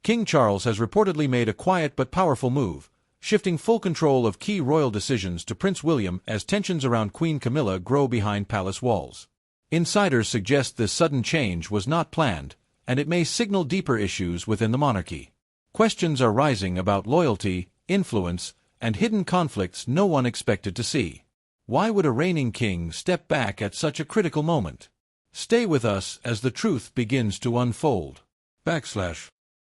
King Charles has reportedly made a quiet but powerful move, shifting full control of key royal decisions to Prince William as tensions around Queen Camilla grow behind palace walls. Insiders suggest this sudden change was not planned, and it may signal deeper issues within the monarchy. Questions are rising about loyalty, influence, and hidden conflicts no one expected to see. Why would a reigning king step back at such a critical moment? Stay with us as the truth begins to unfold.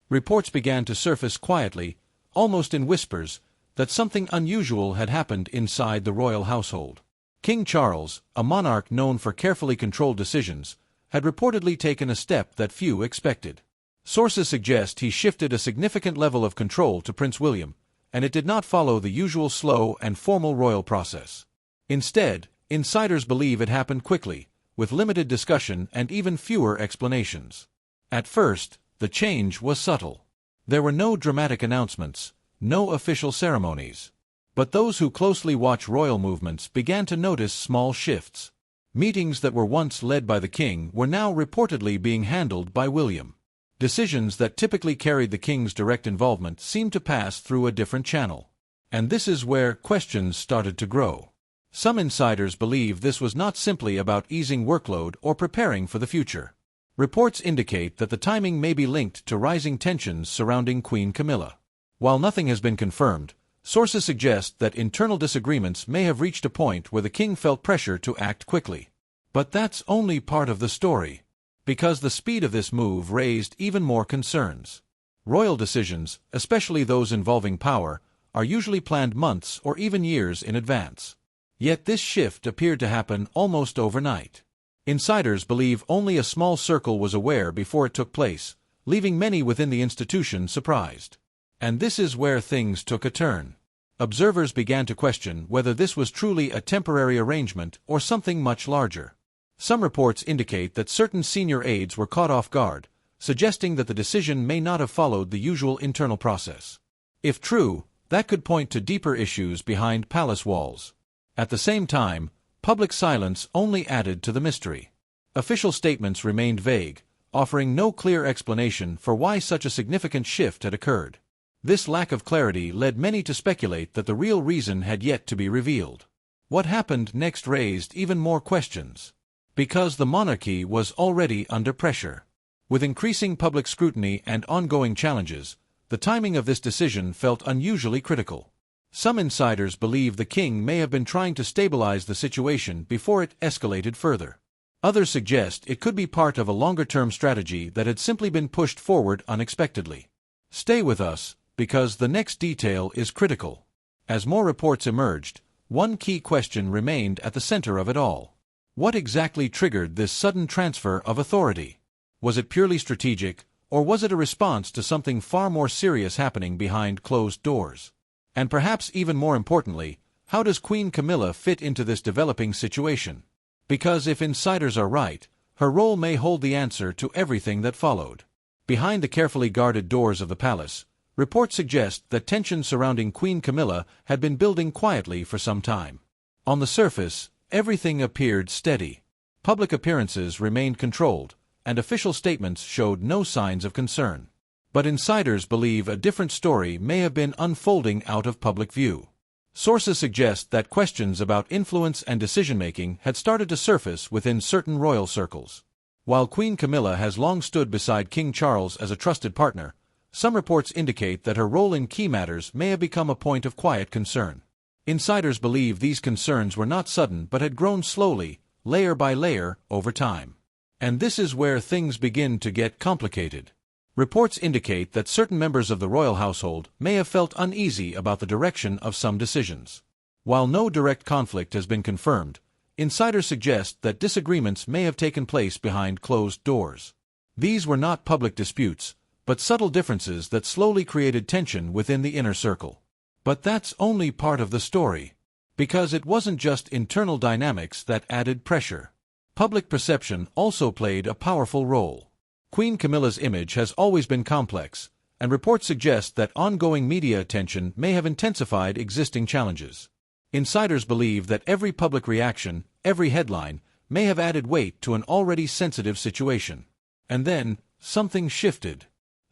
Reports began to surface quietly, almost in whispers, that something unusual had happened inside the royal household. King Charles, a monarch known for carefully controlled decisions, had reportedly taken a step that few expected. Sources suggest he shifted a significant level of control to Prince William, and it did not follow the usual slow and formal royal process. Instead, insiders believe it happened quickly, with limited discussion and even fewer explanations. At first, the change was subtle. There were no dramatic announcements, no official ceremonies. But those who closely watch royal movements began to notice small shifts. Meetings that were once led by the king were now reportedly being handled by William. Decisions that typically carried the king's direct involvement seemed to pass through a different channel. And this is where questions started to grow. Some insiders believe this was not simply about easing workload or preparing for the future. Reports indicate that the timing may be linked to rising tensions surrounding Queen Camilla. While nothing has been confirmed, sources suggest that internal disagreements may have reached a point where the king felt pressure to act quickly. But that's only part of the story, because the speed of this move raised even more concerns. Royal decisions, especially those involving power, are usually planned months or even years in advance. Yet this shift appeared to happen almost overnight. Insiders believe only a small circle was aware before it took place, leaving many within the institution surprised. And this is where things took a turn. Observers began to question whether this was truly a temporary arrangement or something much larger. Some reports indicate that certain senior aides were caught off guard, suggesting that the decision may not have followed the usual internal process. If true, that could point to deeper issues behind palace walls. At the same time, public silence only added to the mystery. Official statements remained vague, offering no clear explanation for why such a significant shift had occurred. This lack of clarity led many to speculate that the real reason had yet to be revealed. What happened next raised even more questions. Because the monarchy was already under pressure. With increasing public scrutiny and ongoing challenges, the timing of this decision felt unusually critical. Some insiders believe the king may have been trying to stabilize the situation before it escalated further. Others suggest it could be part of a longer-term strategy that had simply been pushed forward unexpectedly. Stay with us, because the next detail is critical. As more reports emerged, one key question remained at the center of it all. What exactly triggered this sudden transfer of authority? Was it purely strategic, or was it a response to something far more serious happening behind closed doors? And perhaps even more importantly, how does Queen Camilla fit into this developing situation? Because if insiders are right, her role may hold the answer to everything that followed. Behind the carefully guarded doors of the palace, reports suggest that tensions surrounding Queen Camilla had been building quietly for some time. On the surface, everything appeared steady. Public appearances remained controlled, and official statements showed no signs of concern. But insiders believe a different story may have been unfolding out of public view. Sources suggest that questions about influence and decision-making had started to surface within certain royal circles. While Queen Camilla has long stood beside King Charles as a trusted partner, some reports indicate that her role in key matters may have become a point of quiet concern. Insiders believe these concerns were not sudden but had grown slowly, layer by layer, over time. And this is where things begin to get complicated. Reports indicate that certain members of the royal household may have felt uneasy about the direction of some decisions. While no direct conflict has been confirmed, insiders suggest that disagreements may have taken place behind closed doors. These were not public disputes, but subtle differences that slowly created tension within the inner circle. But that's only part of the story. Because it wasn't just internal dynamics that added pressure. Public perception also played a powerful role. Queen Camilla's image has always been complex, and reports suggest that ongoing media attention may have intensified existing challenges. Insiders believe that every public reaction, every headline, may have added weight to an already sensitive situation. And then, something shifted.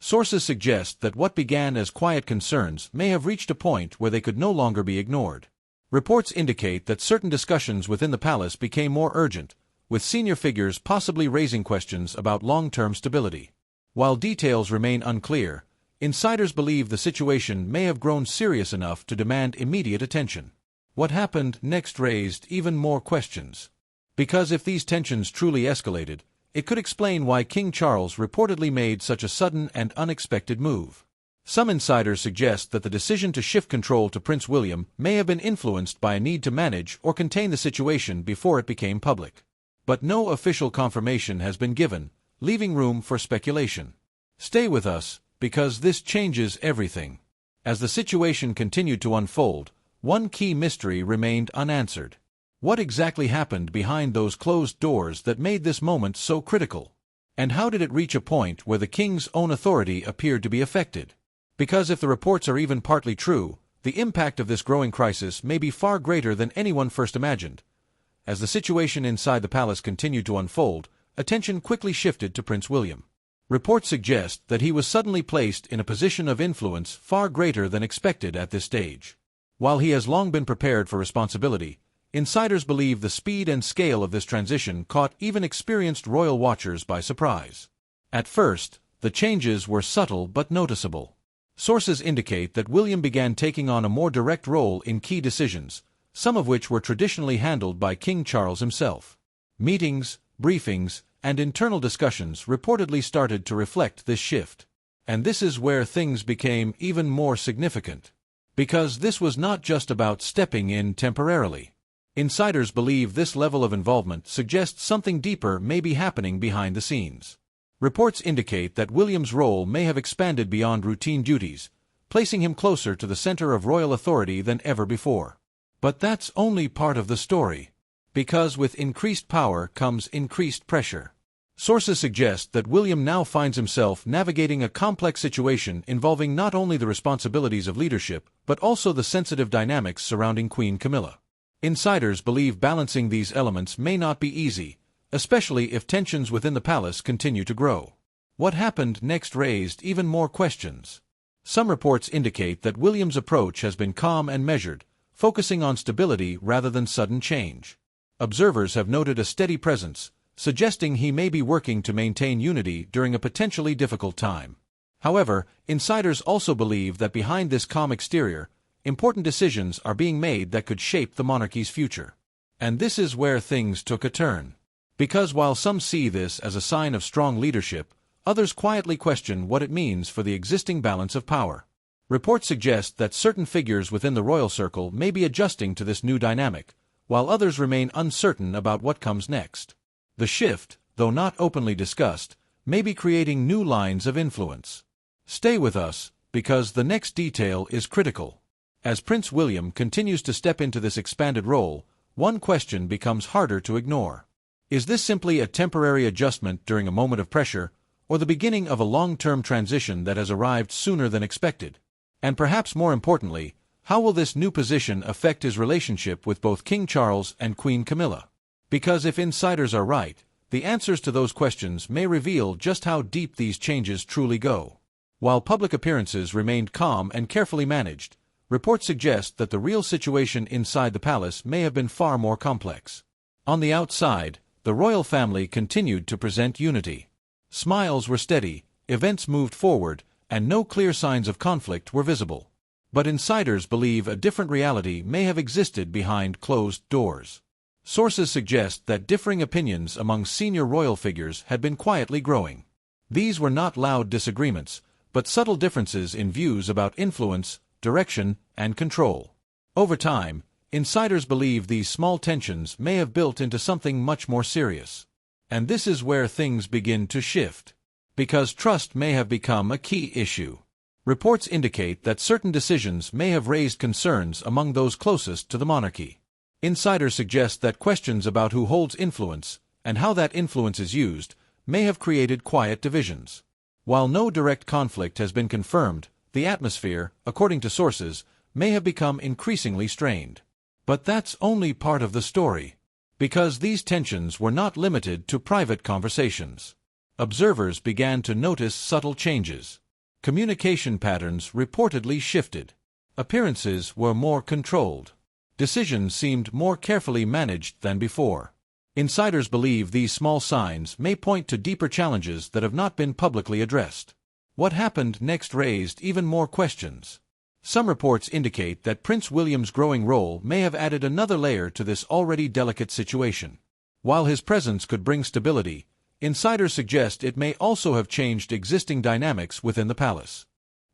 Sources suggest that what began as quiet concerns may have reached a point where they could no longer be ignored. Reports indicate that certain discussions within the palace became more urgent, with senior figures possibly raising questions about long-term stability. While details remain unclear, insiders believe the situation may have grown serious enough to demand immediate attention. What happened next raised even more questions. Because if these tensions truly escalated, it could explain why King Charles reportedly made such a sudden and unexpected move. Some insiders suggest that the decision to shift control to Prince William may have been influenced by a need to manage or contain the situation before it became public. But no official confirmation has been given, leaving room for speculation. Stay with us, because this changes everything. As the situation continued to unfold, one key mystery remained unanswered. What exactly happened behind those closed doors that made this moment so critical? And how did it reach a point where the king's own authority appeared to be affected? Because if the reports are even partly true, the impact of this growing crisis may be far greater than anyone first imagined. As the situation inside the palace continued to unfold, attention quickly shifted to Prince William. Reports suggest that he was suddenly placed in a position of influence far greater than expected at this stage. While he has long been prepared for responsibility, insiders believe the speed and scale of this transition caught even experienced royal watchers by surprise. At first, the changes were subtle but noticeable. Sources indicate that William began taking on a more direct role in key decisions, some of which were traditionally handled by King Charles himself. Meetings, briefings, and internal discussions reportedly started to reflect this shift. And this is where things became even more significant. Because this was not just about stepping in temporarily. Insiders believe this level of involvement suggests something deeper may be happening behind the scenes. Reports indicate that William's role may have expanded beyond routine duties, placing him closer to the center of royal authority than ever before. But that's only part of the story. Because with increased power comes increased pressure. Sources suggest that William now finds himself navigating a complex situation involving not only the responsibilities of leadership, but also the sensitive dynamics surrounding Queen Camilla. Insiders believe balancing these elements may not be easy, especially if tensions within the palace continue to grow. What happened next raised even more questions. Some reports indicate that William's approach has been calm and measured, focusing on stability rather than sudden change. Observers have noted a steady presence, suggesting he may be working to maintain unity during a potentially difficult time. However, insiders also believe that behind this calm exterior, important decisions are being made that could shape the monarchy's future. And this is where things took a turn. Because while some see this as a sign of strong leadership, others quietly question what it means for the existing balance of power. Reports suggest that certain figures within the royal circle may be adjusting to this new dynamic, while others remain uncertain about what comes next. The shift, though not openly discussed, may be creating new lines of influence. Stay with us, because the next detail is critical. As Prince William continues to step into this expanded role, one question becomes harder to ignore. Is this simply a temporary adjustment during a moment of pressure, or the beginning of a long-term transition that has arrived sooner than expected? And perhaps more importantly, how will this new position affect his relationship with both King Charles and Queen Camilla? Because if insiders are right, the answers to those questions may reveal just how deep these changes truly go. While public appearances remained calm and carefully managed, reports suggest that the real situation inside the palace may have been far more complex. On the outside, the royal family continued to present unity. Smiles were steady, events moved forward, and no clear signs of conflict were visible. But insiders believe a different reality may have existed behind closed doors. Sources suggest that differing opinions among senior royal figures had been quietly growing. These were not loud disagreements, but subtle differences in views about influence, direction, and control. Over time, insiders believe these small tensions may have built into something much more serious. And this is where things begin to shift. Because trust may have become a key issue. Reports indicate that certain decisions may have raised concerns among those closest to the monarchy. Insiders suggest that questions about who holds influence, and how that influence is used, may have created quiet divisions. While no direct conflict has been confirmed, the atmosphere, according to sources, may have become increasingly strained. But that's only part of the story. Because these tensions were not limited to private conversations. Observers began to notice subtle changes. Communication patterns reportedly shifted. Appearances were more controlled. Decisions seemed more carefully managed than before. Insiders believe these small signs may point to deeper challenges that have not been publicly addressed. What happened next raised even more questions. Some reports indicate that Prince William's growing role may have added another layer to this already delicate situation. While his presence could bring stability, insiders suggest it may also have changed existing dynamics within the palace.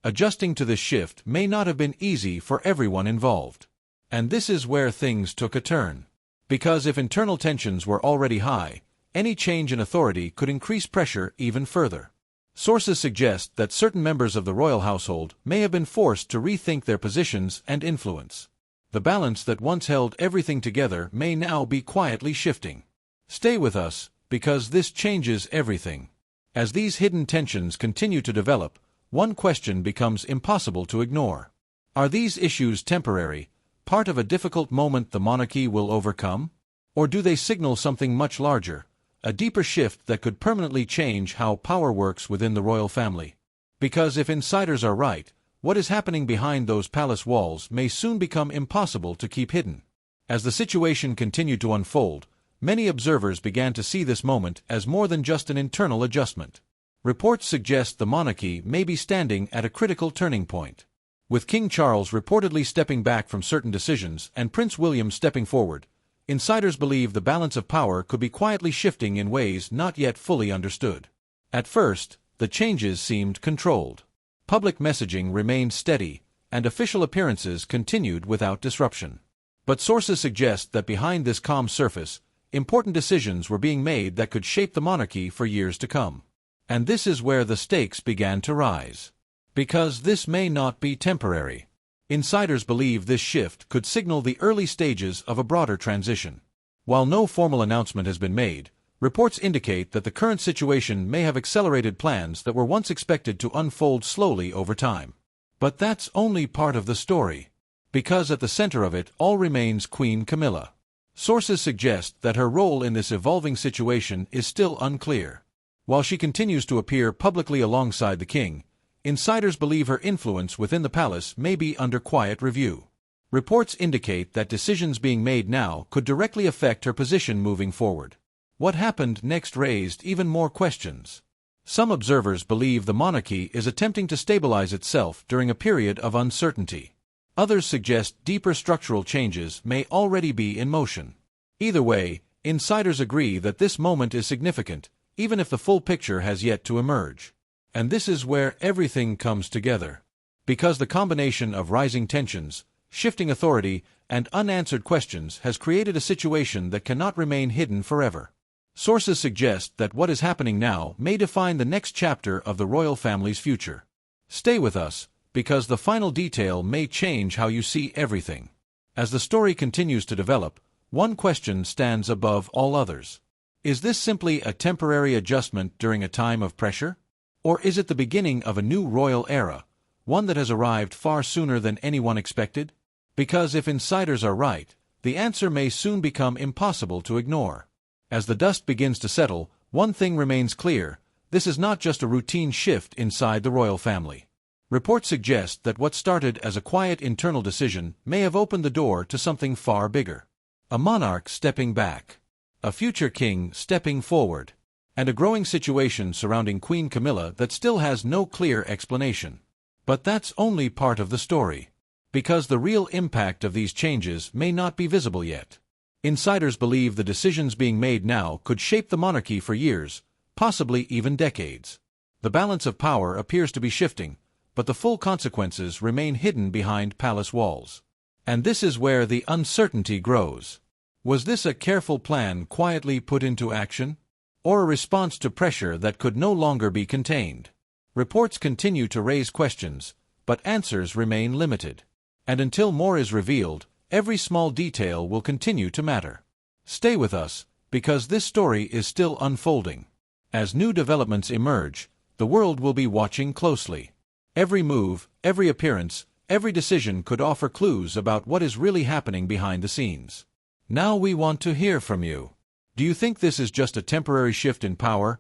Adjusting to this shift may not have been easy for everyone involved. And this is where things took a turn. Because if internal tensions were already high, any change in authority could increase pressure even further. Sources suggest that certain members of the royal household may have been forced to rethink their positions and influence. The balance that once held everything together may now be quietly shifting. Stay with us, because this changes everything. As these hidden tensions continue to develop, one question becomes impossible to ignore. Are these issues temporary, part of a difficult moment the monarchy will overcome? Or do they signal something much larger, a deeper shift that could permanently change how power works within the royal family? Because if insiders are right, what is happening behind those palace walls may soon become impossible to keep hidden. As the situation continued to unfold, many observers began to see this moment as more than just an internal adjustment. Reports suggest the monarchy may be standing at a critical turning point. With King Charles reportedly stepping back from certain decisions and Prince William stepping forward, insiders believe the balance of power could be quietly shifting in ways not yet fully understood. At first, the changes seemed controlled. Public messaging remained steady, and official appearances continued without disruption. But sources suggest that behind this calm surface, important decisions were being made that could shape the monarchy for years to come. And this is where the stakes began to rise. Because this may not be temporary. Insiders believe this shift could signal the early stages of a broader transition. While no formal announcement has been made, reports indicate that the current situation may have accelerated plans that were once expected to unfold slowly over time. But that's only part of the story. Because at the center of it all remains Queen Camilla. Sources suggest that her role in this evolving situation is still unclear. While she continues to appear publicly alongside the king, insiders believe her influence within the palace may be under quiet review. Reports indicate that decisions being made now could directly affect her position moving forward. What happened next raised even more questions. Some observers believe the monarchy is attempting to stabilize itself during a period of uncertainty. Others suggest deeper structural changes may already be in motion. Either way, insiders agree that this moment is significant, even if the full picture has yet to emerge. And this is where everything comes together. Because the combination of rising tensions, shifting authority, and unanswered questions has created a situation that cannot remain hidden forever. Sources suggest that what is happening now may define the next chapter of the royal family's future. Stay with us, because the final detail may change how you see everything. As the story continues to develop, one question stands above all others. Is this simply a temporary adjustment during a time of pressure? Or is it the beginning of a new royal era, one that has arrived far sooner than anyone expected? Because if insiders are right, the answer may soon become impossible to ignore. As the dust begins to settle, one thing remains clear: this is not just a routine shift inside the royal family. Reports suggest that what started as a quiet internal decision may have opened the door to something far bigger. A monarch stepping back. A future king stepping forward. And a growing situation surrounding Queen Camilla that still has no clear explanation. But that's only part of the story. Because the real impact of these changes may not be visible yet. Insiders believe the decisions being made now could shape the monarchy for years, possibly even decades. The balance of power appears to be shifting, but the full consequences remain hidden behind palace walls. And this is where the uncertainty grows. Was this a careful plan quietly put into action? Or a response to pressure that could no longer be contained? Reports continue to raise questions, but answers remain limited. And until more is revealed, every small detail will continue to matter. Stay with us, because this story is still unfolding. As new developments emerge, the world will be watching closely. Every move, every appearance, every decision could offer clues about what is really happening behind the scenes. Now we want to hear from you. Do you think this is just a temporary shift in power,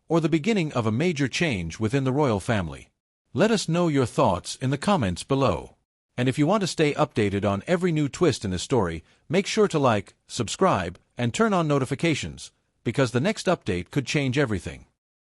or the beginning of a major change within the royal family? Let us know your thoughts in the comments below. And if you want to stay updated on every new twist in the story, make sure to like, subscribe, and turn on notifications, because the next update could change everything.